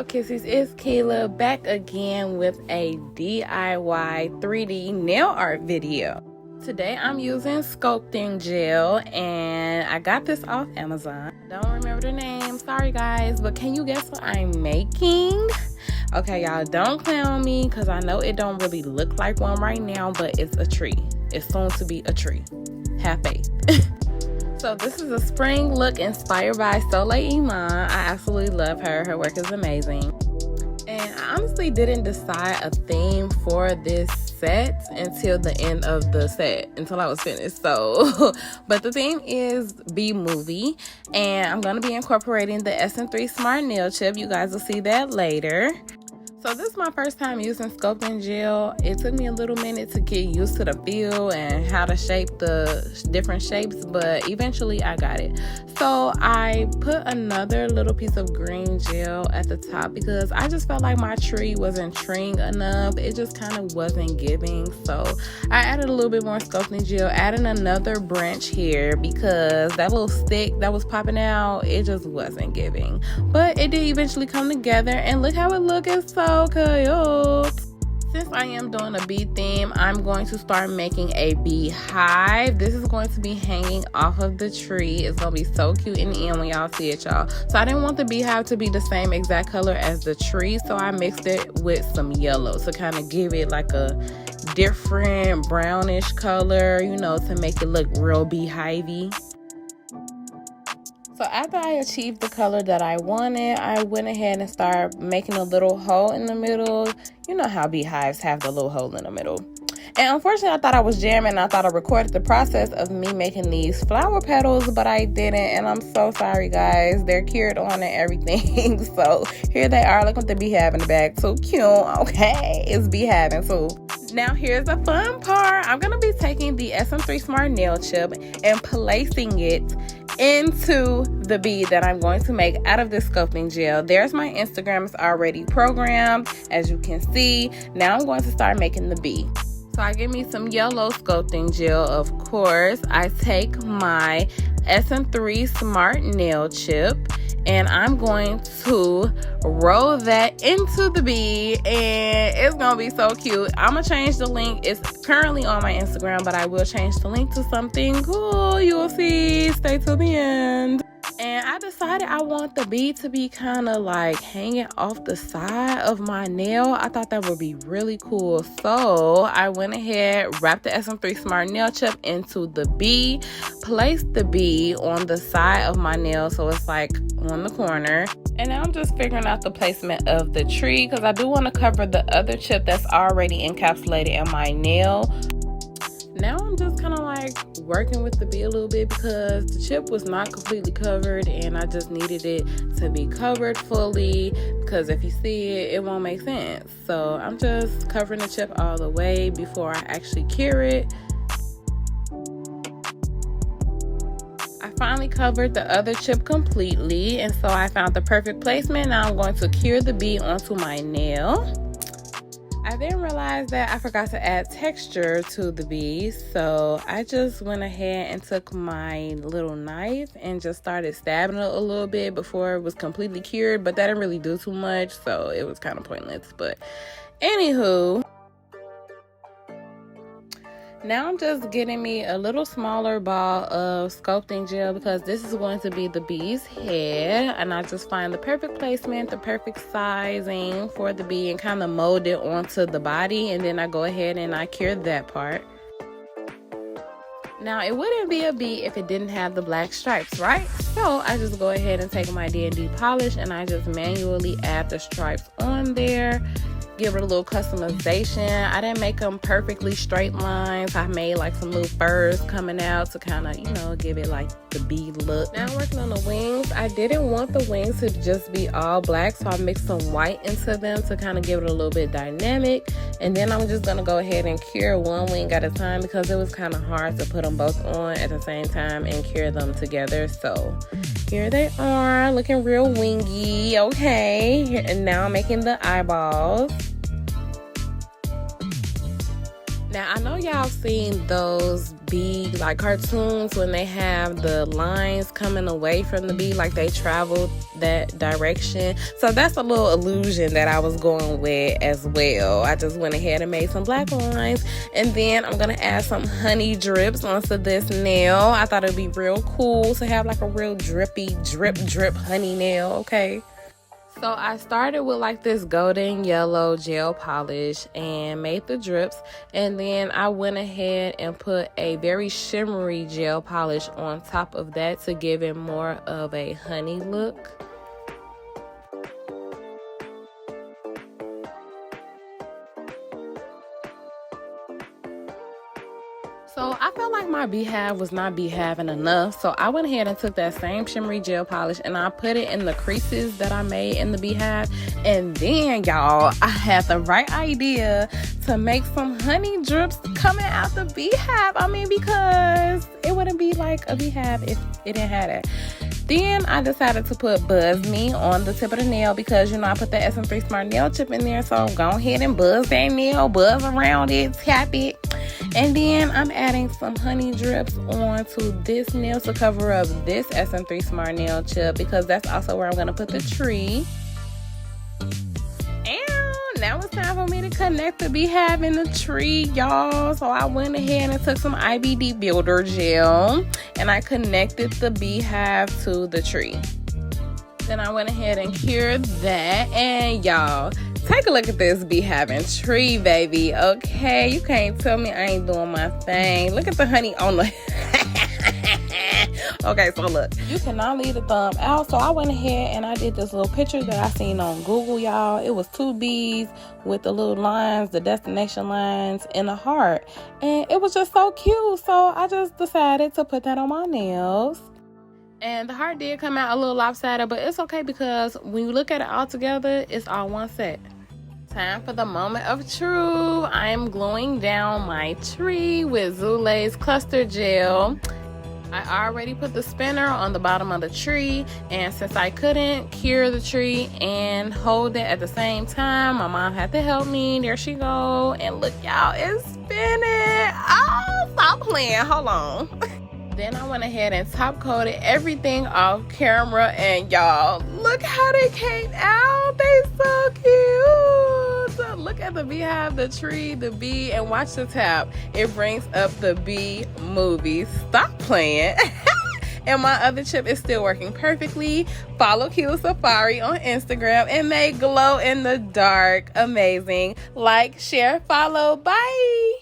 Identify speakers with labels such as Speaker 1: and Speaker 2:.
Speaker 1: up, Kissies? It's Kilah back again with a DIY 3D nail art video. Today I'm using Sculpting Gel and I got this off Amazon. Don't remember the name, sorry guys, but can you guess what I'm making? Okay, y'all, don't clown me because I know it don't really look like one right now, but it's a tree. It's soon to be a tree. Have faith. So this is a spring look inspired by Soleil Iman. I absolutely love her. Her work is amazing. And I honestly didn't decide a theme for this set until the end of the set, until I was finished. So, but the theme is B-Movie. And I'm going to be incorporating the SM3 Smart Nail Chip. You guys will see that later. So this is my first time using Sculpting Gel. It took me a little minute to get used to the feel and how to shape the different shapes, but eventually I got it. So I put another little piece of green gel at the top because I just felt like my tree wasn't treeing enough. It just kind of wasn't giving. So I added a little bit more Sculpting Gel, adding another branch here because that little stick that was popping out, it just wasn't giving. But it did eventually come together and look how it looks. It's so cute. Since I am doing a bee theme, I'm going to start making a beehive. This is going to be hanging off of the tree. It's going to be so cute in the end when y'all see it, y'all. So I didn't want the beehive to be the same exact color as the tree, so I mixed it with some yellow to kind of give it like a different brownish color, you know, to make it look real beehivey. So after I achieved the color that I wanted, I went ahead and started making a little hole in the middle. You know how beehives have the little hole in the middle. And unfortunately, I thought I was jamming. I thought I recorded the process of me making these flower petals, but I didn't. And I'm so sorry, guys. They're cured on and everything. So here they are. Look at the beehive in the back. So cute. Okay, it's beehiving too. Now here's the fun part. I'm going to be taking the SM3 Smart Nail Chip and placing it into the bee that I'm going to make out of this Sculpting Gel. There's my Instagram. It's already programmed, as you can see. Now I'm going to start making the bee. So I get me some yellow Sculpting Gel, of course. I take my SM3 Smart Nail Chip and I'm going to roll that into the bee and it's gonna be so cute. I'm gonna change the link. It's currently on my Instagram, but I will change the link to something cool. You will see. Stay till the end. And I decided I want the bee to be kind of like hanging off the side of my nail. I thought that would be really cool. So I went ahead, wrapped the SM3 Smart Nail Chip into the bee, placed the bee on the side of my nail so it's like on the corner. And now I'm just figuring out the placement of the tree because I do want to cover the other chip that's already encapsulated in my nail. Now I'm just kind of like working with the bee a little bit because the chip was not completely covered and I just needed it to be covered fully because if you see it, it won't make sense. So I'm just covering the chip all the way before I actually cure it. I finally covered the other chip completely and so I found the perfect placement. Now I'm going to cure the bee onto my nail. I then realized that I forgot to add texture to the bee, so I just went ahead and took my little knife and just started stabbing it a little bit before it was completely cured, but that didn't really do too much, so it was kind of pointless. But anywho, now I'm just getting me a little smaller ball of Sculpting Gel because this is going to be the bee's head. And I just find the perfect placement, the perfect sizing for the bee and kind of mold it onto the body. And then I go ahead and I cure that part. Now, it wouldn't be a bee if it didn't have the black stripes, right? So I just go ahead and take my D&D polish and I just manually add the stripes on there. Give it a little customization. I didn't make them perfectly straight lines. I made like some little furs coming out to kind of, you know, give it like the bee look. Now I'm working on the wings. I didn't want the wings to just be all black, so I mixed some white into them to kind of give it a little bit dynamic. And then I'm just gonna go ahead and cure one wing at a time because it was kind of hard to put them both on at the same time and cure them together. So here they are, looking real wingy. Okay, and now I'm making the eyeballs. Now, I know y'all seen those bee like cartoons when they have the lines coming away from the bee, like they traveled that direction. So that's a little illusion that I was going with as well. I just went ahead and made some black lines, and then I'm gonna add some honey drips onto this nail. I thought it'd be real cool to have like a real drippy drip honey nail. Okay. So I started with like this golden yellow gel polish and made the drips, and then I went ahead and put a very shimmery gel polish on top of that to give it more of a honey look. So I felt like my Beehive was not beehaving enough, so I went ahead and took that same shimmery gel polish and I put it in the creases that I made in the Beehive. And then, y'all, I had the right idea to make some honey drips coming out the Beehive. I mean, because it wouldn't be like a Beehive if it didn't have it. Then I decided to put Buzz Me on the tip of the nail because, you know, I put the SM3 Smart Nail Chip in there. So go ahead and buzz that nail, buzz around it, tap it. And then I'm adding some honey drips onto this nail to cover up this SM3 Smart Nail Chip because that's also where I'm going to put the tree. And now it's time for me to connect the Beehive in the tree, y'all. So I went ahead and took some IBD Builder Gel and I connected the Beehive to the tree. Then I went ahead and cured that, and y'all, take a look at this Beehive and tree, baby. Okay, you can't tell me I ain't doing my thing. Look at the honey on the okay, so look, you cannot leave the thumb out. So I went ahead and I did this little picture that I seen on Google, y'all. It was 2 bees with the little lines, the destination lines, and a heart, and it was just so cute. So I just decided to put that on my nails. And the heart did come out a little lopsided, but it's okay because when you look at it all together, it's all one set. Time for the moment of truth. I am gluing down my tree with Zule's Cluster Gel. I already put the spinner on the bottom of the tree, and since I couldn't cure the tree and hold it at the same time, my mom had to help me. There she go. And look, y'all, it's spinning. Oh, stop playing. Hold on. Then I went ahead and top coated everything off camera, and y'all, look how they came out. They so cute. Look at the Beehive, the tree, the bee, and watch the tap. It brings up the bee movie. Stop playing. And my other chip is still working perfectly. Follow Kilah Safari on Instagram and make glow in the dark amazing. Like, share, follow. Bye.